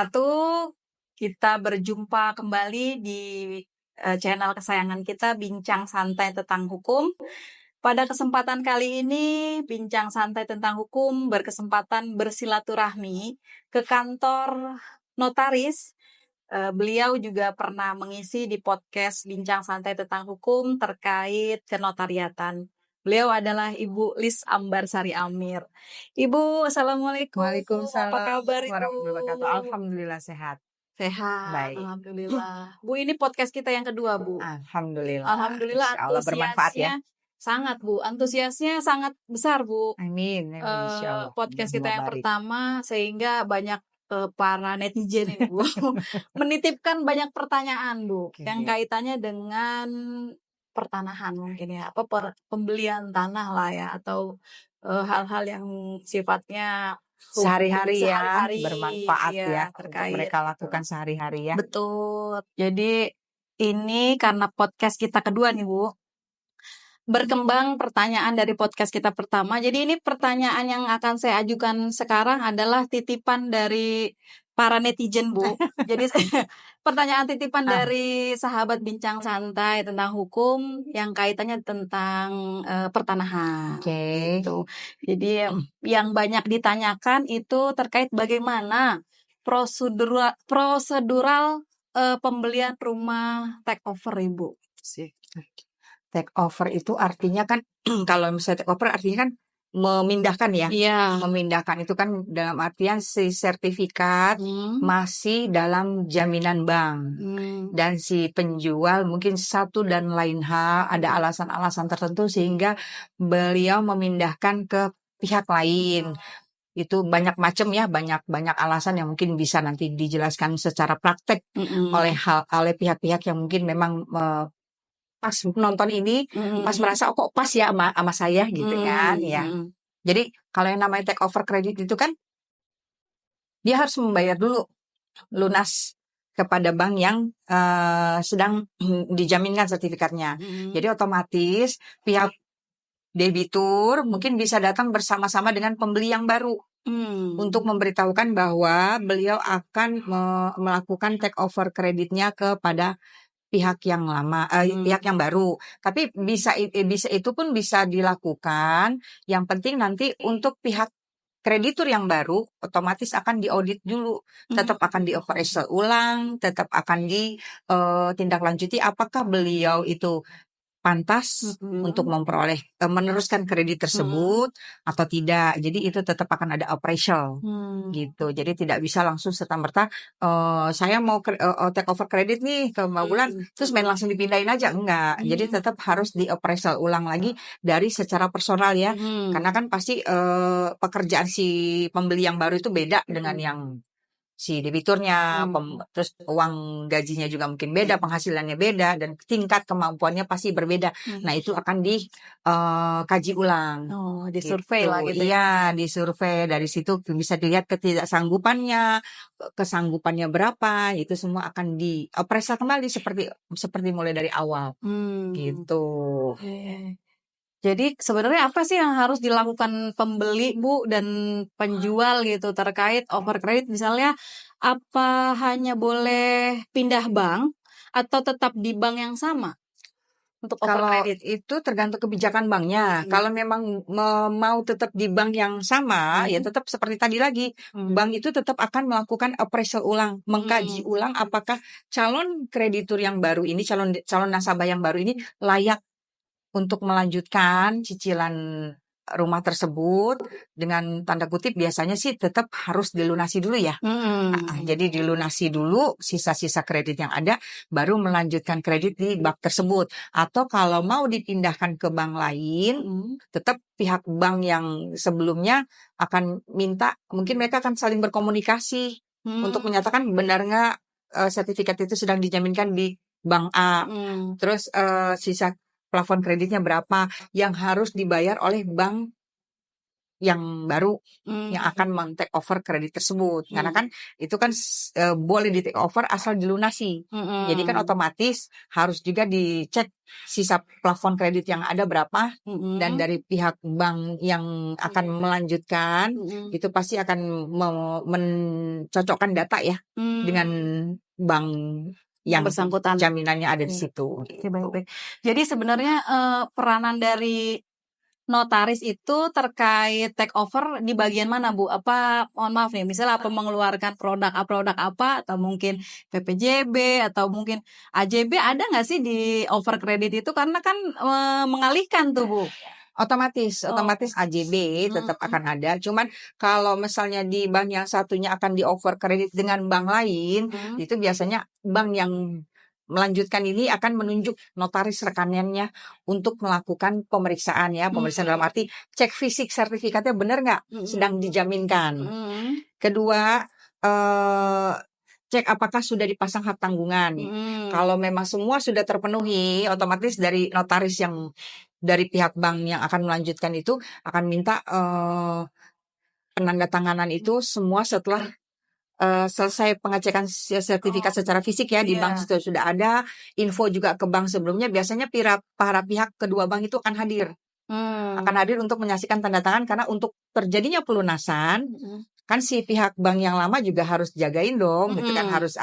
wabarakatuh. Kita berjumpa kembali di channel kesayangan kita, Bincang Santai Tentang Hukum. Pada kesempatan kali ini, Bincang Santai Tentang Hukum berkesempatan bersilaturahmi ke kantor notaris. Beliau juga pernah mengisi di podcast Bincang Santai Tentang Hukum terkait kenotariatan. Beliau adalah Ibu Lis Ambarsari Amir. Ibu, Assalamualaikum. Waalaikumsalam Apa kabar, Ibu? warahmatullahi wabarakatuh. Alhamdulillah sehat. Sehat, Baik. alhamdulillah. Bu, ini podcast kita yang kedua, Bu. Alhamdulillah. Alhamdulillah, Insya Allah bermanfaat ya. sangat, Bu. Antusiasnya sangat besar, Bu. Amin. Insya Allah. Podcast kita yang Barik. pertama, sehingga banyak para netizen ini, Bu, menitipkan banyak pertanyaan, Bu, Oke. yang kaitannya dengan pertanahan mungkin ya, pembelian tanah lah ya, atau hal-hal yang sifatnya Sehari-hari ya, sehari-hari, bermanfaat ya untuk terkait mereka lakukan sehari-hari ya. Betul. Jadi ini karena podcast kita kedua nih, Bu. Berkembang pertanyaan dari podcast kita pertama. Jadi ini pertanyaan yang akan saya ajukan sekarang adalah titipan dari para netizen, Bu. Jadi pertanyaan titipan dari sahabat Bincang Santai Tentang Hukum yang kaitannya tentang pertanahan. Oke. Gitu. Jadi yang banyak ditanyakan itu terkait bagaimana prosedural pembelian rumah take over, Ibu. Take over itu artinya kan kalau misalnya take over artinya kan memindahkan ya. Iya. Memindahkan itu kan dalam artian si sertifikat masih dalam jaminan bank. Dan si penjual mungkin satu dan lain hal ada alasan-alasan tertentu sehingga beliau memindahkan ke pihak lain. Itu banyak macam ya, banyak alasan yang mungkin bisa nanti dijelaskan secara praktek oleh pihak-pihak yang mungkin memang pas nonton ini pas merasa kok pas ya sama saya gitu kan ya. Jadi kalau yang namanya take over kredit itu kan dia harus membayar dulu lunas kepada bank yang sedang dijaminkan sertifikatnya. Jadi otomatis pihak debitur mungkin bisa datang bersama-sama dengan pembeli yang baru untuk memberitahukan bahwa beliau akan melakukan take over kreditnya kepada pihak yang lama, pihak yang baru. Tapi bisa itu pun bisa dilakukan. Yang penting nanti untuk pihak kreditur yang baru otomatis akan diaudit dulu, tetap akan dioperasi ulang, tetap akan ditindaklanjuti apakah beliau itu pantas untuk memperoleh meneruskan kredit tersebut atau tidak. Jadi itu tetap akan ada operational gitu. Jadi tidak bisa langsung serta-merta saya mau take over kredit nih ke Mbak Bulan terus main langsung dipindahin aja, enggak. Jadi tetap harus dioperasional ulang lagi dari secara personal ya. Karena kan pasti pekerjaan si pembeli yang baru itu beda dengan yang si debiturnya, terus uang gajinya juga mungkin beda, penghasilannya beda, dan tingkat kemampuannya pasti berbeda. Nah itu akan dikaji ulang. Oh, disurvei lah gitu ya. Iya, disurvei. Dari situ bisa dilihat ketidaksanggupannya, kesanggupannya berapa, itu semua akan dioperasi kembali seperti mulai dari awal. Gitu. Jadi sebenarnya apa sih yang harus dilakukan pembeli, Bu, dan penjual gitu terkait over kredit? Misalnya apa hanya boleh pindah bank atau tetap di bank yang sama untuk over kredit? Itu tergantung kebijakan banknya. Kalau memang mau tetap di bank yang sama, ya tetap seperti tadi lagi. Bank itu tetap akan melakukan appraisal ulang, mengkaji ulang apakah calon kreditur yang baru ini, calon nasabah yang baru ini layak untuk melanjutkan cicilan rumah tersebut. Dengan tanda kutip biasanya sih tetap harus dilunasi dulu ya. Jadi dilunasi dulu sisa-sisa kredit yang ada, baru melanjutkan kredit di bank tersebut. Atau kalau mau dipindahkan ke bank lain, tetap pihak bank yang sebelumnya akan minta, mungkin mereka akan saling berkomunikasi untuk menyatakan benar nggak sertifikat itu sedang dijaminkan di bank A. Terus sisa plafon kreditnya berapa yang harus dibayar oleh bank yang baru yang akan men-take over kredit tersebut. Karena kan itu kan boleh di-take over asal dilunasi. Jadi kan otomatis harus juga dicek sisa plafon kredit yang ada berapa, dan dari pihak bank yang akan melanjutkan itu pasti akan mencocokkan data ya dengan bank yang bersangkutan, jaminannya ada di situ. Oke, baik-baik. Jadi sebenarnya peranan dari notaris itu terkait take over di bagian mana, Bu? Apa, mohon maaf nih, misalnya apa mengeluarkan produk apa, atau mungkin PPJB, atau mungkin AJB, ada nggak sih di over kredit itu? Karena kan mengalihkan tuh, Bu. Otomatis AJB tetap akan ada. Cuman kalau misalnya di bank yang satunya akan di over kredit dengan bank lain, itu biasanya bank yang melanjutkan ini akan menunjuk notaris rekanannya untuk melakukan pemeriksaan ya. Pemeriksaan dalam arti cek fisik sertifikatnya benar nggak sedang dijaminkan. Kedua, cek apakah sudah dipasang hak tanggungan. Kalau memang semua sudah terpenuhi, otomatis dari notaris yang dari pihak bank yang akan melanjutkan itu akan minta penandatanganan itu semua setelah selesai pengecekan sertifikat secara fisik ya di bank sudah ada, info juga ke bank sebelumnya. Biasanya para pihak kedua bank itu akan hadir. Akan hadir untuk menyaksikan tanda tangan, karena untuk terjadinya pelunasan kan si pihak bank yang lama juga harus jagain dong, gitu kan, harus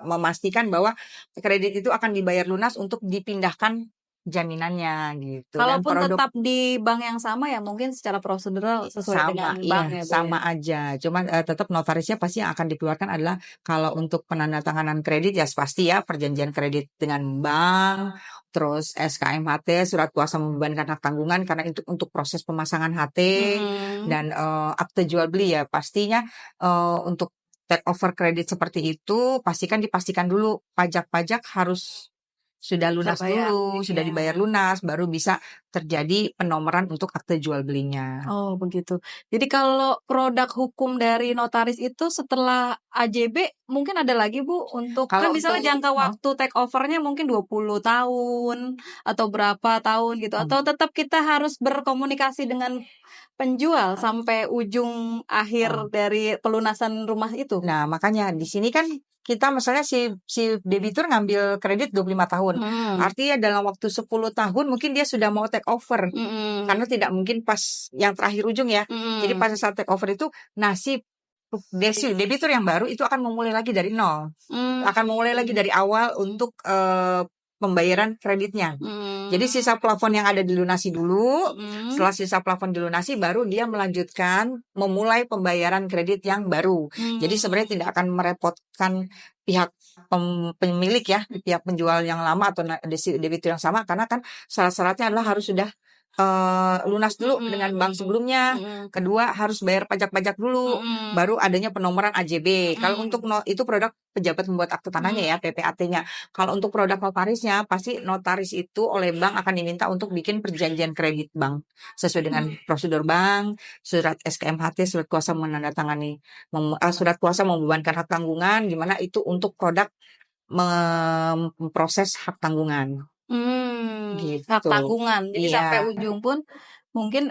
memastikan bahwa kredit itu akan dibayar lunas untuk dipindahkan jaminannya gitu. Kalaupun tetap di bank yang sama ya mungkin secara prosedural sesuai dengan bank ya, Bu, sama aja. Cuman tetap notarisnya pasti yang akan dikeluarkan adalah kalau untuk penandatanganan kredit ya pasti ya perjanjian kredit dengan bank, terus SKMHT, surat kuasa membebankan hak tanggungan karena itu untuk proses pemasangan HT, dan akte jual beli ya pastinya untuk take over kredit seperti itu dipastikan dulu pajak harus sudah lunas dulu, sudah dibayar lunas, baru bisa terjadi penomoran untuk akte jual belinya. Oh, begitu. Jadi kalau produk hukum dari notaris itu setelah AJB mungkin ada lagi, Bu, untuk kan misalnya jangka waktu take over-nya mungkin 20 tahun atau berapa tahun gitu, atau tetap kita harus berkomunikasi dengan penjual sampai ujung akhir dari pelunasan rumah itu? Nah, makanya di sini kan kita misalnya si debitur ngambil kredit 25 tahun. Artinya dalam waktu 10 tahun mungkin dia sudah mau take over. Karena tidak mungkin pas yang terakhir ujung ya. Jadi pada saat take over itu si debitur yang baru itu akan memulai lagi dari nol. Akan memulai lagi dari awal untuk pembayaran kreditnya. Jadi sisa plafon yang ada dilunasi dulu. Setelah sisa plafon dilunasi baru dia melanjutkan memulai pembayaran kredit yang baru. Jadi sebenarnya tidak akan merepotkan pihak pemilik ya, pihak penjual yang lama atau debitur yang sama, karena kan syarat-syaratnya adalah harus sudah lunas dulu dengan bank sebelumnya. Kedua harus bayar pajak dulu, baru adanya penomoran AJB. Kalau untuk itu produk pejabat membuat akte tanahnya ya, PPAT-nya. Kalau untuk produk notarisnya pasti notaris itu oleh bank akan diminta untuk bikin perjanjian kredit bank sesuai dengan prosedur bank, surat SKMHT, surat kuasa menandatangani surat kuasa membebankan hak tanggungan, gimana itu untuk produk memproses hak tanggungan. Gitu. Hak tanggungan. Jadi sampai ujung pun mungkin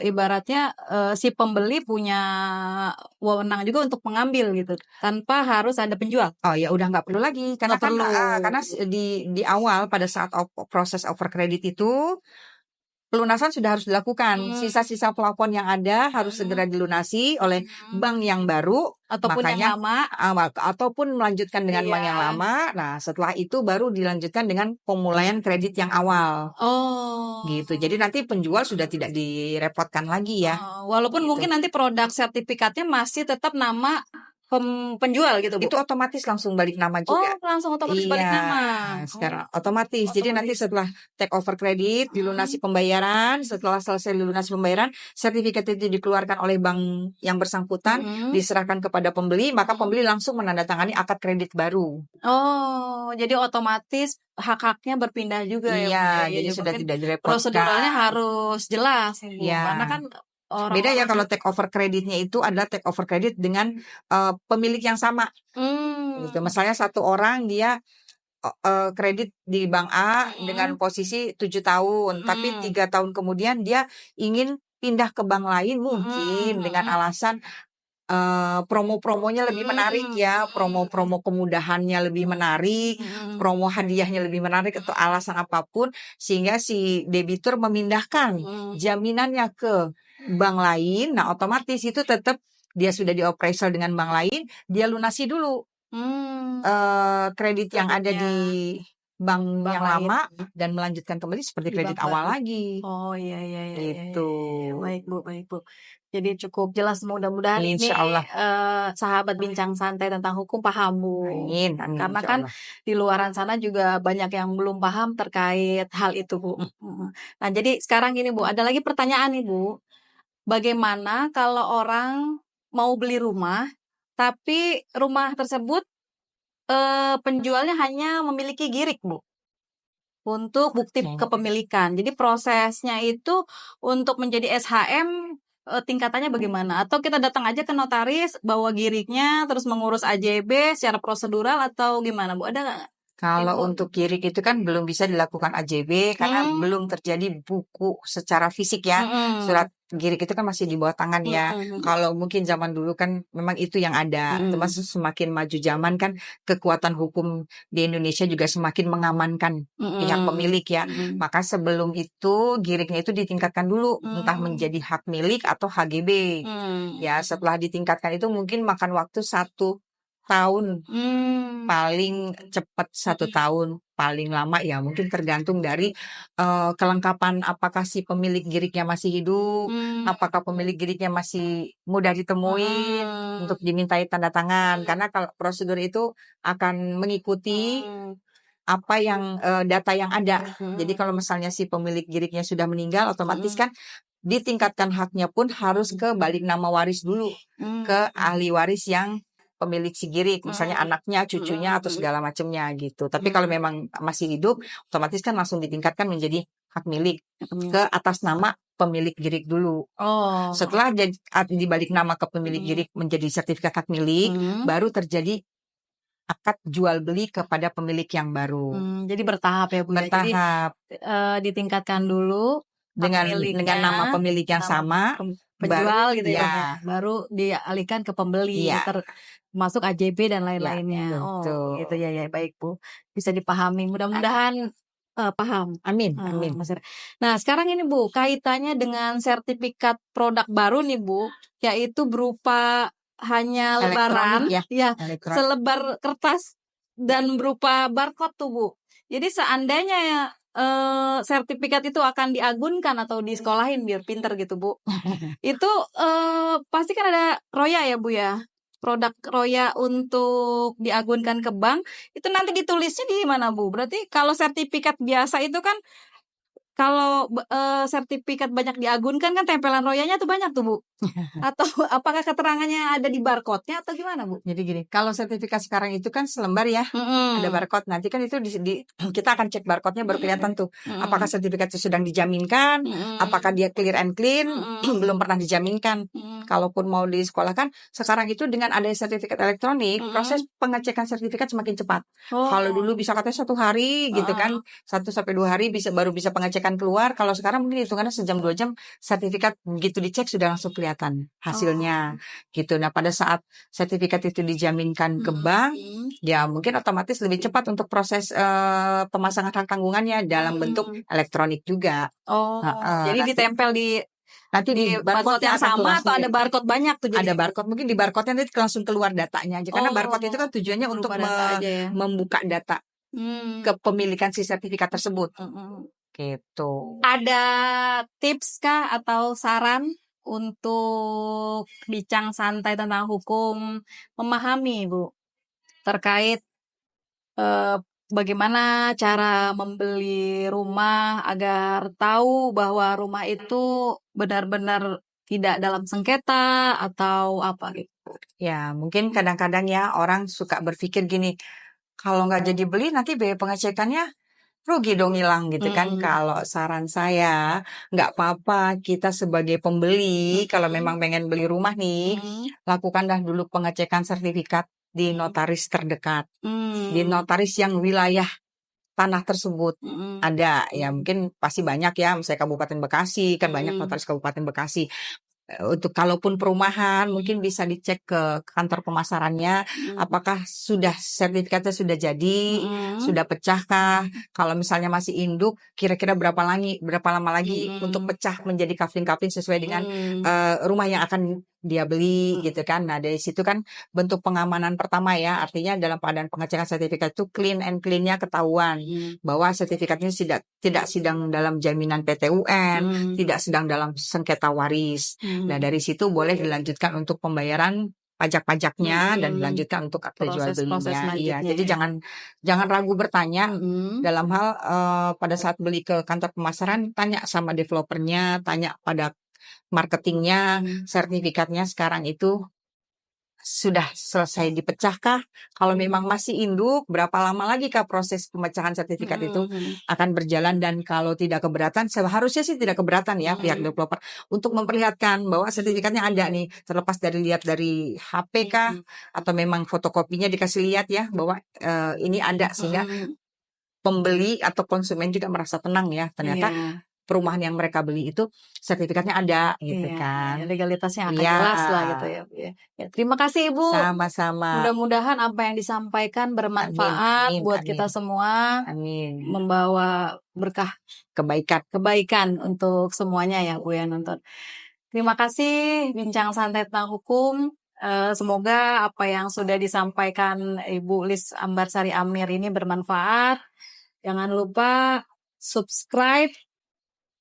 ibaratnya si pembeli punya wewenang juga untuk mengambil gitu tanpa harus ada penjual. Oh ya udah nggak perlu lagi karena karena di awal pada saat proses over kredit itu pelunasan sudah harus dilakukan. Sisa-sisa plafon yang ada harus segera dilunasi oleh bank yang baru, ataupun yang lama, ataupun melanjutkan dengan bank yang lama. Nah, setelah itu baru dilanjutkan dengan pemulaian kredit yang awal. Gitu. Jadi nanti penjual sudah tidak direpotkan lagi ya. Walaupun gitu. Mungkin nanti produk sertifikatnya masih tetap nama penjual gitu, Bu? Itu otomatis langsung balik nama juga. Langsung otomatis balik nama. Sekarang otomatis. Jadi nanti setelah take over kredit, dilunasi pembayaran, setelah selesai dilunasi pembayaran, sertifikat itu dikeluarkan oleh bank yang bersangkutan, diserahkan kepada pembeli, maka pembeli langsung menandatangani akad kredit baru. Jadi otomatis hak-haknya berpindah juga ya. Jadi sudah tidak direpotkan. Proseduralnya harus jelas, Bu. Karena kan beda ya kalau take over kreditnya itu adalah take over kredit dengan pemilik yang sama. Gitu. Misalnya satu orang dia kredit di bank A dengan posisi 7 tahun, tapi 3 tahun kemudian dia ingin pindah ke bank lain mungkin dengan alasan promo-promonya lebih menarik ya, promo-promo kemudahannya lebih menarik, promo hadiahnya lebih menarik atau alasan apapun sehingga si debitur memindahkan jaminannya ke bank lain. Nah, otomatis itu tetap dia sudah dioperasial dengan bank lain, dia lunasi dulu kredit yang ada di bank yang lain. lama dan melanjutkan kembali seperti Di kredit bank awal baru. lagi. Oh iya Gitu. baik Bu. Jadi cukup jelas, mudah-mudahan ini Insya Allah. sahabat bincang santai tentang hukum paham Bu. Amin, Karena insya kan Allah. di luaran sana juga banyak yang belum paham terkait hal itu Bu. Nah jadi sekarang gini Bu, ada lagi pertanyaan nih Bu. Bagaimana kalau orang mau beli rumah, tapi rumah tersebut penjualnya hanya memiliki girik Bu, untuk bukti kepemilikan. Jadi prosesnya itu untuk menjadi SHM tingkatannya bagaimana? Atau kita datang aja ke notaris, bawa giriknya, terus mengurus AJB secara prosedural atau gimana Bu? Ada nggak? Kalau untuk girik itu kan belum bisa dilakukan AJB karena belum terjadi buku secara fisik ya. Surat girik itu kan masih di bawah tangan ya. Kalau mungkin zaman dulu kan memang itu yang ada. Termasuk semakin maju zaman kan kekuatan hukum di Indonesia juga semakin mengamankan pihak pemilik ya. Maka sebelum itu giriknya itu ditingkatkan dulu entah menjadi hak milik atau HGB. Ya, setelah ditingkatkan itu mungkin makan waktu 1 tahun. Paling cepat 1 tahun, paling lama ya mungkin tergantung dari kelengkapan apakah si pemilik giriknya masih hidup, apakah pemilik giriknya masih mudah ditemui untuk dimintai tanda tangan. Karena kalau prosedur itu akan mengikuti apa yang data yang ada. Jadi kalau misalnya si pemilik giriknya sudah meninggal, otomatis kan ditingkatkan haknya pun harus ke balik nama waris dulu ke ahli waris yang pemilik si girik, misalnya anaknya, cucunya atau segala macamnya gitu. Tapi kalau memang masih hidup, otomatis kan langsung ditingkatkan menjadi hak milik ke atas nama pemilik girik dulu. Setelah dibalik nama ke pemilik girik menjadi sertifikat hak milik, baru terjadi akad jual beli kepada pemilik yang baru. Jadi bertahap ya Bu ya. Jadi Bertahap ditingkatkan dulu dengan nama pemilik yang sama, penjual baru, gitu ya, ya. baru dialihkan ke pembeli, Iya. termasuk AJB dan Ya, lain-lainnya. betul. Gitu ya baik Bu, bisa dipahami. Mudah-mudahan paham. Amin. Mas Ira. Nah sekarang ini Bu, kaitannya dengan sertifikat produk baru nih Bu, yaitu berupa hanya lebaran, Elektronik ya. Elektronik. selebar kertas dan berupa barcode tuh Bu. Jadi seandainya sertifikat itu akan diagunkan atau disekolahin biar pinter gitu Bu. Itu pasti kan ada roya ya Bu ya. Produk roya untuk diagunkan ke bank itu nanti ditulisnya di mana Bu? Berarti kalau sertifikat biasa itu kan kalau sertifikat banyak diagunkan kan tempelan royanya tuh banyak tuh Bu. Atau apakah keterangannya ada di barcode-nya atau gimana Bu? Jadi gini, kalau sertifikat sekarang itu kan selembar ya, ada barcode. Nanti kan itu kita akan cek barcode-nya baru kelihatan tuh. Apakah sertifikat itu sedang dijaminkan, apakah dia clear and clean, belum pernah dijaminkan. Kalaupun mau disekolahkan, sekarang itu dengan ada sertifikat elektronik, proses pengecekan sertifikat semakin cepat. Kalau dulu bisa katanya 1 hari gitu kan, 1-2 hari baru bisa pengecekan keluar. Kalau sekarang mungkin hitungannya sejam 2 jam, sertifikat begitu dicek sudah langsung kelihatan hasilnya gitu. Nah, pada saat sertifikat itu dijaminkan ke bank, ya mungkin otomatis lebih cepat untuk proses pemasangan hak tanggungannya dalam bentuk elektronik juga. Jadi ditempel nanti di barcode yang sama atau ada barcode banyak tuh? Ada barcode, mungkin di barcode-nya nanti langsung keluar datanya aja. Karena barcode itu kan tujuannya untuk membuka data kepemilikan si sertifikat tersebut. Gitu. Ada tips kah atau saran untuk bincang santai tentang hukum memahami Bu terkait bagaimana cara membeli rumah agar tahu bahwa rumah itu benar-benar tidak dalam sengketa atau apa gitu? Ya, mungkin kadang-kadang ya orang suka berpikir gini, kalau nggak jadi beli nanti biaya pengecekannya rugi dong hilang gitu kan. Kalau saran saya, nggak apa-apa kita sebagai pembeli, kalau memang pengen beli rumah nih, lakukanlah dulu pengecekan sertifikat di notaris terdekat, di notaris yang wilayah tanah tersebut ada ya, mungkin pasti banyak ya, misalnya Kabupaten Bekasi kan banyak notaris Kabupaten Bekasi. Untuk kalaupun perumahan mungkin bisa dicek ke kantor pemasarannya, apakah sertifikatnya sudah jadi, sudah pecahkah? Kalau misalnya masih induk, kira-kira berapa lama lagi untuk pecah menjadi kafling-kafling sesuai dengan rumah yang akan dia beli gitu kan. Nah, dari situ kan bentuk pengamanan pertama ya, artinya dalam keadaan pengecekan sertifikat itu clean and clean-nya ketahuan bahwa sertifikatnya tidak sedang dalam jaminan PT UN, tidak sedang dalam sengketa waris. Nah, dari situ boleh dilanjutkan untuk pembayaran pajak-pajaknya dan dilanjutkan untuk akte jual belinya. Iya, jadi jangan ragu bertanya dalam hal pada saat beli ke kantor pemasaran, tanya sama developernya, tanya pada marketingnya, sertifikatnya sekarang itu sudah selesai dipecahkah? Kalau memang masih induk, berapa lama lagi kah proses pemecahan sertifikat itu akan berjalan? Dan kalau tidak keberatan, seharusnya sih tidak keberatan ya pihak developer untuk memperlihatkan bahwa sertifikatnya ada nih, terlepas dari lihat dari HP kah atau memang fotokopinya dikasih lihat ya bahwa ini ada, sehingga pembeli atau konsumen juga merasa tenang ya, ternyata perumahan yang mereka beli itu sertifikatnya ada gitu kan. Legalitasnya akan jelas lah gitu ya. Ya, terima kasih Ibu. Sama-sama. Mudah-mudahan apa yang disampaikan bermanfaat buat kita semua. Amin. Membawa berkah kebaikan untuk semuanya ya Bu yang nonton. Terima kasih Bincang Santai Tentang Hukum. Semoga apa yang sudah disampaikan Ibu Lis Ambarsari Amir ini bermanfaat. Jangan lupa subscribe,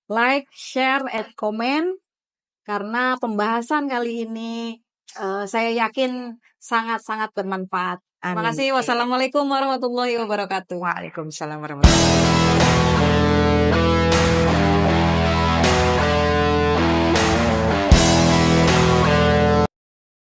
like, share, and comment, karena pembahasan kali ini saya yakin sangat-sangat bermanfaat. Terima kasih. Wassalamualaikum warahmatullahi wabarakatuh. Waalaikumsalam warahmatullahi wabarakatuh.